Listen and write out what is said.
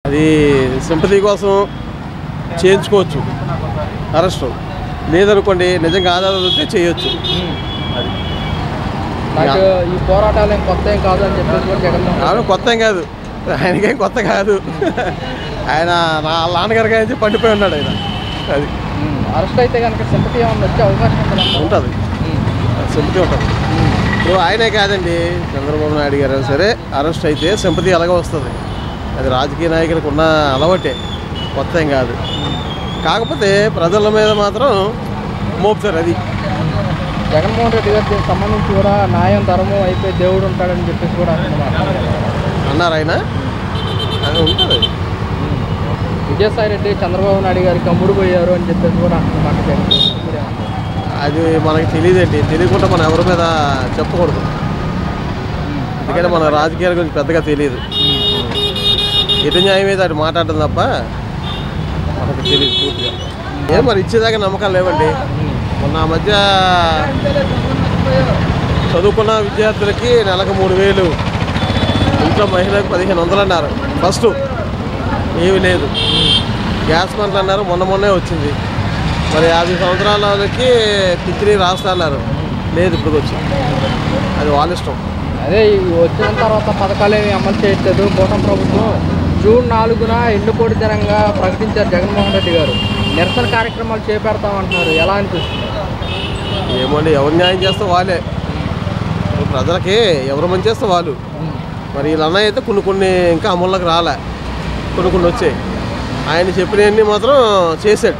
అది సింపతి కోసం చేయించుకోవచ్చు అరెస్ట్, లేదనుకోండి నిజంగా ఆధారాలు ఉంటే చేయొచ్చు. అది ఈ పోరాటాలు ఏం కొత్త ఏం కాదు అని చెప్పేసి కొత్త ఏం కాదు, ఆయనకేం కొత్త కాదు. ఆయన నాన్నగారికి ఆయన పండిపోయి ఉన్నాడు ఆయన. అది అరెస్ట్ అయితే కనుక సింపతి ఏమన్నా వచ్చే అవకాశం ఉంటుంది, సింపతి ఉంటుంది. ఇప్పుడు ఆయనే కాదండి, చంద్రబాబు నాయుడు గారు సరే అరెస్ట్ అయితే సింపతి అలాగే వస్తుంది. అది రాజకీయ నాయకులకు ఉన్న అలవాటే, కొత్త ఏం కాదు. కాకపోతే ప్రజల మీద మాత్రం మోపుతారు. అది జగన్మోహన్ రెడ్డి గారు దీనికి సంబంధించి కూడా న్యాయం ధర్మం అయిపోయి దేవుడు ఉంటాడని చెప్పేసి కూడా అన్నారు ఆయన. అది ఉంటుంది. విజయసాయి రెడ్డి చంద్రబాబు నాయుడు గారికి అమ్ముడు పోయారు అని చెప్పేసి కూడా అంటున్నారు. అది మనకి తెలియదండి, తెలియకుండా మనం ఎవరి మీద చెప్పకూడదు. ఎందుకంటే మన రాజకీయాల గురించి పెద్దగా తెలియదు. ఎటు న్యాయం మీద అటు మాట్లాడడం తప్ప మనకు తెలియదు పూర్తిగా. ఏం మరి ఇచ్చేదాకా నమ్మకాలు లేవండి. మొన్న మధ్య చదువుకున్న విద్యార్థులకి నెలకు 3,000, ఇంట్లో మహిళలకు 1,500 అన్నారు. ఫస్ట్ ఏమీ లేదు. గ్యాస్ మంటలు అన్నారు, మొన్నే వచ్చింది. మరి 50 సంవత్సరాల వాళ్ళకి పిచ్చిని రాస్తా అన్నారు, లేదు ఇప్పుడు వచ్చింది. అది వాళ్ళ ఇష్టం. అదే వచ్చిన తర్వాత పథకాలు ఏమి అమలు చేయట్లేదు. కూటమి ప్రభుత్వం జూన్ 4న ఎండుకోడి దినంగా ప్రకటించారు జగన్మోహన్ రెడ్డి గారు. నిరసన కార్యక్రమాలు చేపడతామంటున్నారు. ఎలా అనిపిస్తుంది? ఏమండి, ఎవరు న్యాయం చేస్తే వాళ్ళే. ప్రజలకి ఎవరు మంచి చేస్తే వాళ్ళు. మరి వీళ్ళ అన్నయ్య అయితే కొన్ని ఇంకా అమల్లోకి రాలే, కొన్ని వచ్చాయి. ఆయన చెప్పినవన్నీ మాత్రం చేశాడు.